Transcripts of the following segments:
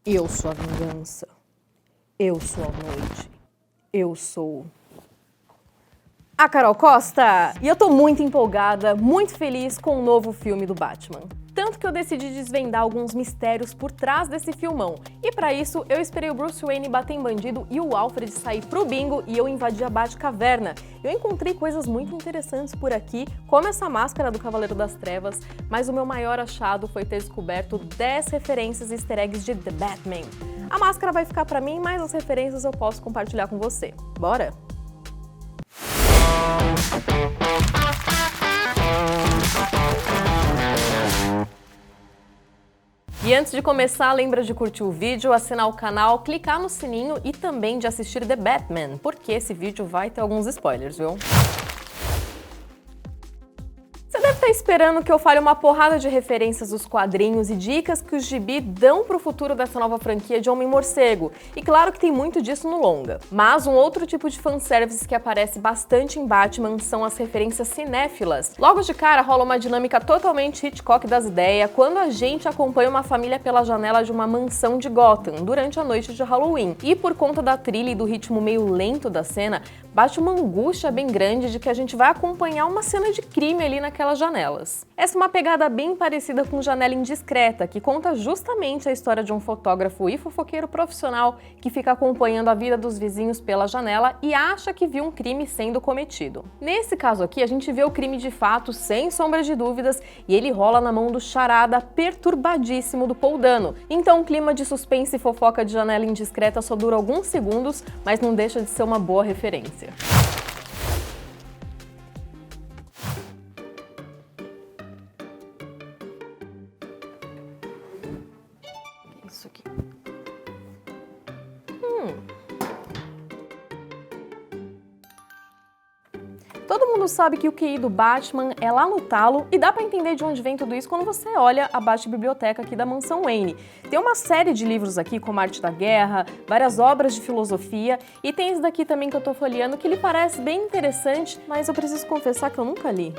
Eu sou a vingança. Eu sou a noite. Eu sou a Carol Costa! E eu tô muito empolgada, muito feliz com o novo filme do Batman. Tanto que eu decidi desvendar alguns mistérios por trás desse filmão. E pra isso, eu esperei o Bruce Wayne bater em bandido e o Alfred sair pro bingo e eu invadi a Batcaverna. Eu encontrei coisas muito interessantes por aqui, como essa máscara do Cavaleiro das Trevas, mas o meu maior achado foi ter descoberto 10 referências e easter eggs de The Batman. A máscara vai ficar pra mim, mas as referências eu posso compartilhar com você. Bora? E antes de começar, lembra de curtir o vídeo, assinar o canal, clicar no sininho e também de assistir The Batman, porque esse vídeo vai ter alguns spoilers, viu? Você deve estar esperando que eu fale uma porrada de referências dos quadrinhos e dicas que os gibi dão pro futuro dessa nova franquia de Homem-Morcego. E claro que tem muito disso no longa. Mas um outro tipo de fanservice que aparece bastante em Batman são as referências cinéfilas. Logo de cara rola uma dinâmica totalmente Hitchcock das ideias quando a gente acompanha uma família pela janela de uma mansão de Gotham durante a noite de Halloween. E por conta da trilha e do ritmo meio lento da cena, bate uma angústia bem grande de que a gente vai acompanhar uma cena de crime ali naquelas janelas. Essa é uma pegada bem parecida com Janela Indiscreta, que conta justamente a história de um fotógrafo e fofoqueiro profissional que fica acompanhando a vida dos vizinhos pela janela e acha que viu um crime sendo cometido. Nesse caso aqui, a gente vê o crime de fato, sem sombra de dúvidas, e ele rola na mão do charada perturbadíssimo do Paul Dano. Então o clima de suspense e fofoca de Janela Indiscreta só dura alguns segundos, mas não deixa de ser uma boa referência. Isso aqui. Todo mundo sabe que o QI do Batman é lá no talo e dá pra entender de onde vem tudo isso quando você olha a Bat-biblioteca aqui da Mansão Wayne. Tem uma série de livros aqui, como Arte da Guerra, várias obras de filosofia e tem esse daqui também que eu tô folheando que ele parece bem interessante, mas eu preciso confessar que eu nunca li.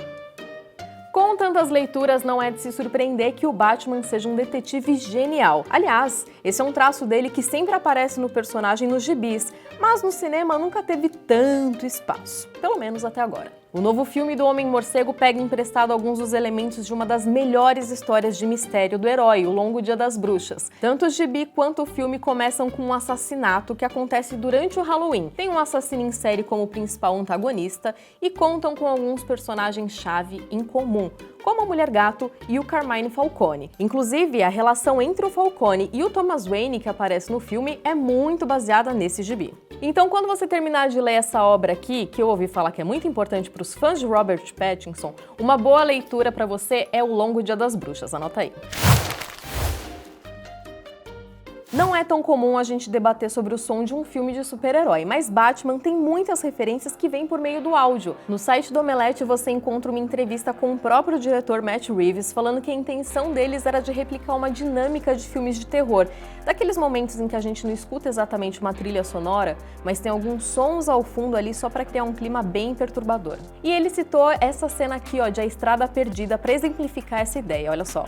Com tantas leituras, não é de se surpreender que o Batman seja um detetive genial. Aliás, esse é um traço dele que sempre aparece no personagem nos gibis, mas no cinema nunca teve tanto espaço, pelo menos até agora. O novo filme do Homem-Morcego pega emprestado alguns dos elementos de uma das melhores histórias de mistério do herói, O Longo Dia das Bruxas. Tanto o gibi quanto o filme começam com um assassinato que acontece durante o Halloween. Tem um assassino em série como principal antagonista e contam com alguns personagens-chave em comum, como a Mulher-Gato e o Carmine Falcone. Inclusive, a relação entre o Falcone e o Thomas Wayne que aparece no filme é muito baseada nesse gibi. Então, quando você terminar de ler essa obra aqui, que eu ouvi falar que é muito importante para os fãs de Robert Pattinson, uma boa leitura para você é O Longo Dia das Bruxas, anota aí. Não é tão comum a gente debater sobre o som de um filme de super-herói, mas Batman tem muitas referências que vêm por meio do áudio. No site do Omelete você encontra uma entrevista com o próprio diretor Matt Reeves falando que a intenção deles era de replicar uma dinâmica de filmes de terror, daqueles momentos em que a gente não escuta exatamente uma trilha sonora, mas tem alguns sons ao fundo ali só para criar um clima bem perturbador. E ele citou essa cena aqui, ó, de A Estrada Perdida para exemplificar essa ideia, olha só.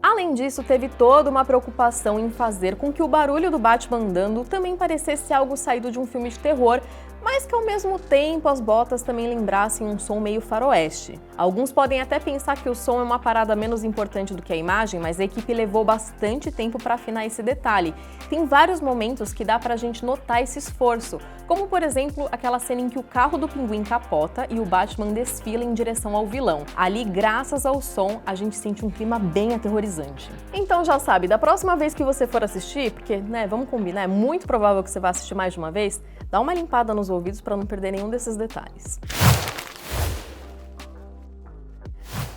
Além disso, teve toda uma preocupação em fazer com que o barulho do Batman andando também parecesse algo saído de um filme de terror, mas que ao mesmo tempo as botas também lembrassem um som meio faroeste. Alguns podem até pensar que o som é uma parada menos importante do que a imagem, mas a equipe levou bastante tempo para afinar esse detalhe. Tem vários momentos que dá pra gente notar esse esforço, como por exemplo aquela cena em que o carro do Pinguim capota e o Batman desfila em direção ao vilão. Ali, graças ao som, a gente sente um clima bem aterrorizante. Então já sabe, da próxima vez que você for assistir, porque, vamos combinar, é muito provável que você vá assistir mais de uma vez, dá uma limpada nos ouvidos para não perder nenhum desses detalhes.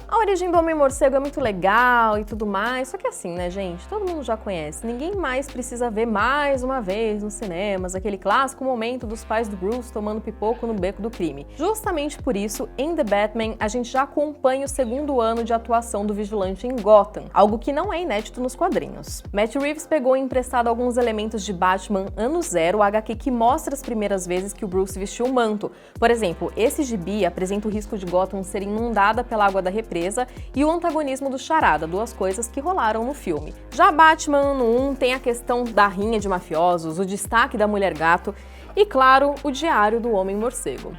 A origem do Homem-Morcego é muito legal e tudo mais, só que assim, né, gente, todo mundo já conhece. Ninguém mais precisa ver mais uma vez nos cinemas aquele clássico momento dos pais do Bruce tomando pipoco no beco do crime. Justamente por isso, em The Batman, a gente já acompanha o segundo ano de atuação do vigilante em Gotham, algo que não é inédito nos quadrinhos. Matt Reeves pegou emprestado alguns elementos de Batman Ano Zero, o HQ que mostra as primeiras vezes que o Bruce vestiu o manto. Por exemplo, esse gibi apresenta o risco de Gotham ser inundada pela água da represa e o antagonismo do Charada, duas coisas que rolaram no filme. Já Batman Ano 1 tem a questão da rinha de mafiosos, o destaque da Mulher Gato e, claro, o diário do Homem-Morcego.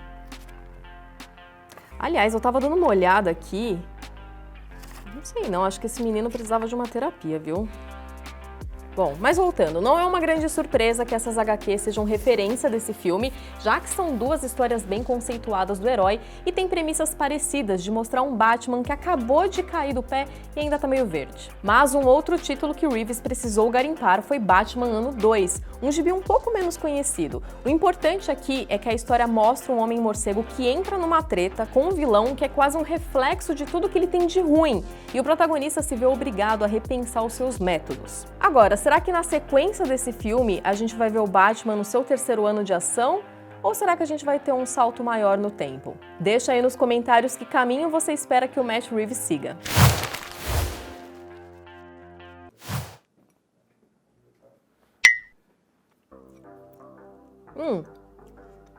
Aliás, eu tava dando uma olhada aqui, não sei não, acho que esse menino precisava de uma terapia, viu? Bom, mas voltando, não é uma grande surpresa que essas HQs sejam referência desse filme, já que são duas histórias bem conceituadas do herói e tem premissas parecidas de mostrar um Batman que acabou de cair do pé e ainda tá meio verde. Mas um outro título que Reeves precisou garimpar foi Batman Ano 2, um gibi um pouco menos conhecido. O importante aqui é que a história mostra um homem-morcego que entra numa treta com um vilão que é quase um reflexo de tudo que ele tem de ruim, e o protagonista se vê obrigado a repensar os seus métodos. Agora, será que na sequência desse filme a gente vai ver o Batman no seu terceiro ano de ação? Ou será que a gente vai ter um salto maior no tempo? Deixa aí nos comentários que caminho você espera que o Matt Reeves siga.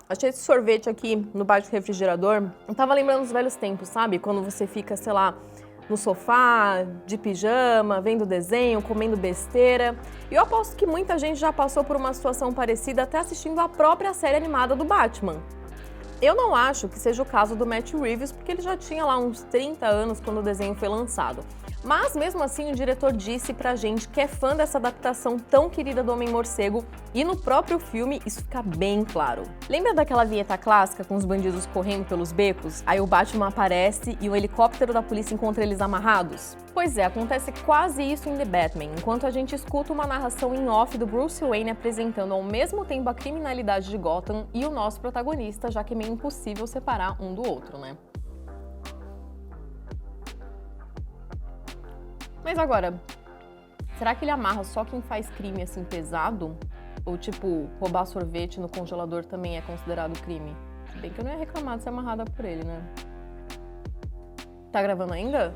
Achei esse sorvete aqui no baixo do refrigerador. Eu tava lembrando dos velhos tempos, sabe? Quando você fica, sei lá, no sofá, de pijama, vendo desenho, comendo besteira. E eu aposto que muita gente já passou por uma situação parecida até assistindo a própria série animada do Batman. Eu não acho que seja o caso do Matt Reeves, porque ele já tinha lá uns 30 anos quando o desenho foi lançado. Mas mesmo assim o diretor disse pra gente que é fã dessa adaptação tão querida do Homem-Morcego e no próprio filme isso fica bem claro. Lembra daquela vinheta clássica com os bandidos correndo pelos becos? Aí o Batman aparece e o helicóptero da polícia encontra eles amarrados? Pois é, acontece quase isso em The Batman, enquanto a gente escuta uma narração em off do Bruce Wayne apresentando ao mesmo tempo a criminalidade de Gotham e o nosso protagonista, já que é meio impossível separar um do outro, né? Mas agora, será que ele amarra só quem faz crime assim pesado? Ou tipo, roubar sorvete no congelador também é considerado crime? Se bem que eu não ia reclamar de ser amarrada por ele, né? Tá gravando ainda?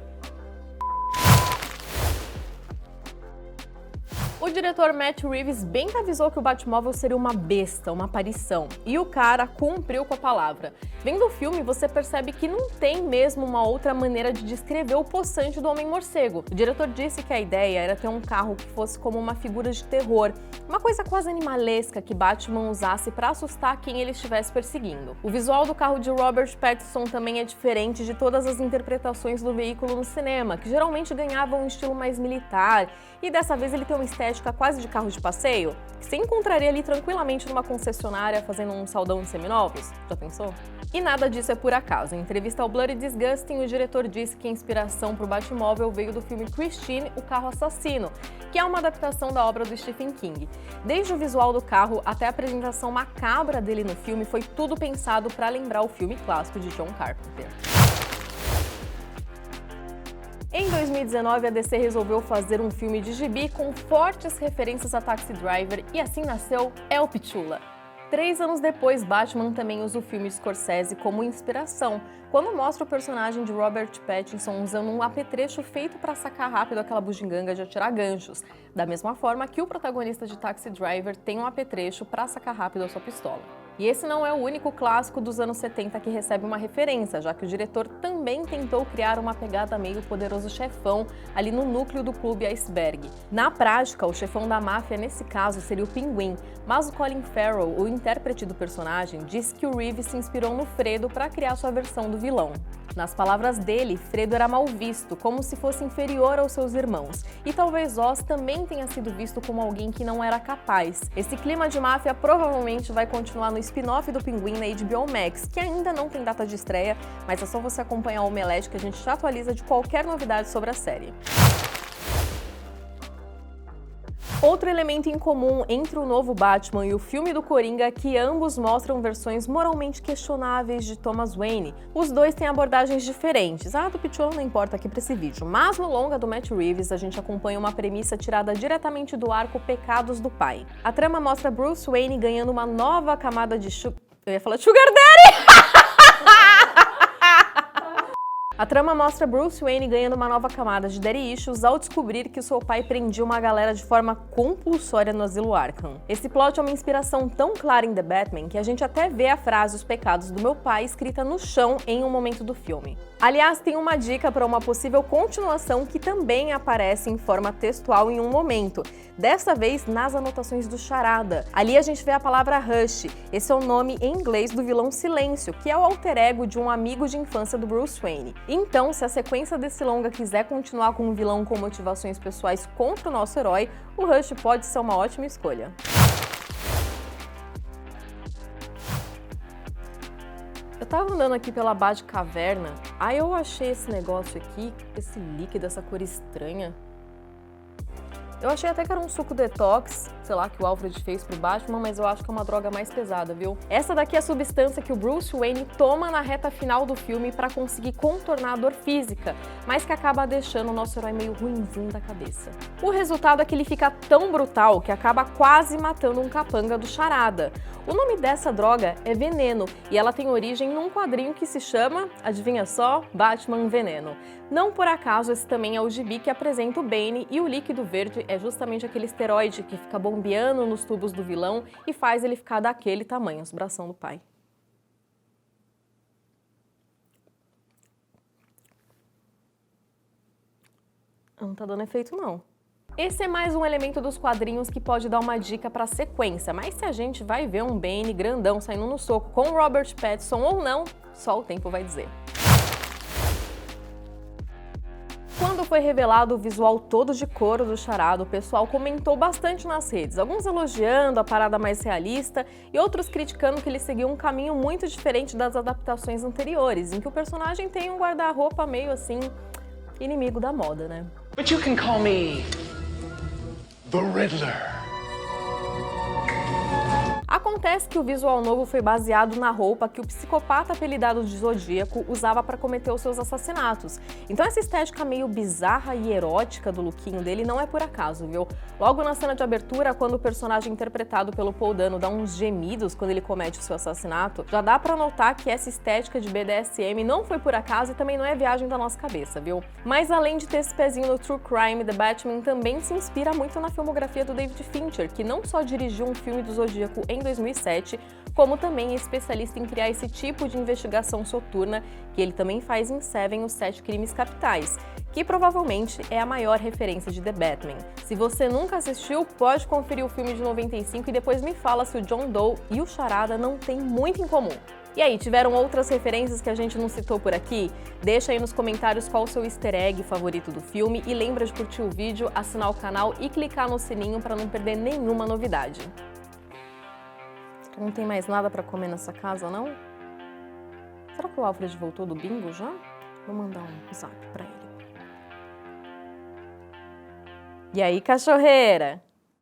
O diretor Matt Reeves bem que avisou que o Batmóvel seria uma besta, uma aparição, e o cara cumpriu com a palavra. Vendo o filme, você percebe que não tem mesmo uma outra maneira de descrever o possante do Homem-Morcego. O diretor disse que a ideia era ter um carro que fosse como uma figura de terror, uma coisa quase animalesca que Batman usasse para assustar quem ele estivesse perseguindo. O visual do carro de Robert Pattinson também é diferente de todas as interpretações do veículo no cinema, que geralmente ganhavam um estilo mais militar, e dessa vez ele tem uma estética quase de carro de passeio, que você encontraria ali tranquilamente numa concessionária fazendo um saldão de seminovos. Já pensou? E nada disso é por acaso. Em entrevista ao Bloody Disgusting, o diretor disse que a inspiração para o Batmóvel veio do filme Christine, o Carro Assassino, que é uma adaptação da obra do Stephen King. Desde o visual do carro até a apresentação macabra dele no filme, foi tudo pensado para lembrar o filme clássico de John Carpenter. Em 2019, a DC resolveu fazer um filme de gibi com fortes referências a Taxi Driver e assim nasceu El Pichula. 3 anos depois, Batman também usa o filme de Scorsese como inspiração, quando mostra o personagem de Robert Pattinson usando um apetrecho feito para sacar rápido aquela bugiganga de atirar ganchos, da mesma forma que o protagonista de Taxi Driver tem um apetrecho para sacar rápido a sua pistola. E esse não é o único clássico dos anos 70 que recebe uma referência, já que o diretor também tentou criar uma pegada meio Poderoso Chefão ali no núcleo do Clube Iceberg. Na prática, o chefão da máfia nesse caso seria o Pinguim, mas o Colin Farrell, o intérprete do personagem, disse que o Reeves se inspirou no Fredo para criar sua versão do vilão. Nas palavras dele, Fredo era mal visto, como se fosse inferior aos seus irmãos, e talvez Oz também tenha sido visto como alguém que não era capaz. Esse clima de máfia provavelmente vai continuar no spin-off do Pinguim na HBO Max, que ainda não tem data de estreia, mas é só você acompanhar o Omelete que a gente te atualiza de qualquer novidade sobre a série. Outro elemento em comum entre o novo Batman e o filme do Coringa é que ambos mostram versões moralmente questionáveis de Thomas Wayne. Os dois têm abordagens diferentes. A do Pichon não importa aqui pra esse vídeo, mas no longa do Matt Reeves a gente acompanha uma premissa tirada diretamente do arco Pecados do Pai. A trama mostra Bruce Wayne ganhando uma nova camada de Eu ia falar Sugar Daddy! A trama mostra Bruce Wayne ganhando uma nova camada de daddy issues ao descobrir que seu pai prendia uma galera de forma compulsória no asilo Arkham. Esse plot é uma inspiração tão clara em The Batman que a gente até vê a frase "os pecados do meu pai" escrita no chão em um momento do filme. Aliás, tem uma dica para uma possível continuação que também aparece em forma textual em um momento, dessa vez nas anotações do Charada. Ali a gente vê a palavra Hush, esse é o nome em inglês do vilão Silêncio, que é o alter ego de um amigo de infância do Bruce Wayne. Então, se a sequência desse longa quiser continuar com um vilão com motivações pessoais contra o nosso herói, o Hush pode ser uma ótima escolha. Eu tava andando aqui pela Batcaverna, aí eu achei esse negócio aqui, esse líquido, essa cor estranha. Eu achei até que era um suco detox, sei lá, que o Alfred fez pro Batman, mas eu acho que é uma droga mais pesada, viu? Essa daqui é a substância que o Bruce Wayne toma na reta final do filme pra conseguir contornar a dor física, mas que acaba deixando o nosso herói meio ruinzinho da cabeça. O resultado é que ele fica tão brutal que acaba quase matando um capanga do Charada. O nome dessa droga é Veneno, e ela tem origem num quadrinho que se chama, adivinha só, Batman Veneno. Não por acaso esse também é o gibi que apresenta o Bane, e o líquido verde é justamente aquele esteroide que fica bombeando nos tubos do vilão e faz ele ficar daquele tamanho, os bração do pai. Não tá dando efeito não. Esse é mais um elemento dos quadrinhos que pode dar uma dica para a sequência, mas se a gente vai ver um Bane grandão saindo no soco com Robert Pattinson ou não, só o tempo vai dizer. Quando foi revelado o visual todo de couro do Charada, o pessoal comentou bastante nas redes, alguns elogiando a parada mais realista e outros criticando que ele seguiu um caminho muito diferente das adaptações anteriores, em que o personagem tem um guarda-roupa meio assim, inimigo da moda, né? But you can call me the Riddler. Acontece que o visual novo foi baseado na roupa que o psicopata apelidado de Zodíaco usava para cometer os seus assassinatos. Então essa estética meio bizarra e erótica do lookinho dele não é por acaso, viu? Logo na cena de abertura, quando o personagem interpretado pelo Paul Dano dá uns gemidos quando ele comete o seu assassinato, já dá pra notar que essa estética de BDSM não foi por acaso e também não é viagem da nossa cabeça, viu? Mas além de ter esse pezinho no True Crime, The Batman também se inspira muito na filmografia do David Fincher, que não só dirigiu um filme do Zodíaco em 2007, como também é especialista em criar esse tipo de investigação soturna que ele também faz em Seven, os 7 Crimes Capitais, que provavelmente é a maior referência de The Batman. Se você nunca assistiu, pode conferir o filme de 95 e depois me fala se o John Doe e o Charada não têm muito em comum. E aí, tiveram outras referências que a gente não citou por aqui? Deixa aí nos comentários qual o seu easter egg favorito do filme e lembra de curtir o vídeo, assinar o canal e clicar no sininho para não perder nenhuma novidade. Não tem mais nada pra comer nessa casa, não? Será que o Alfred voltou do bingo já? Vou mandar um zap pra ele. E aí, cachorreira?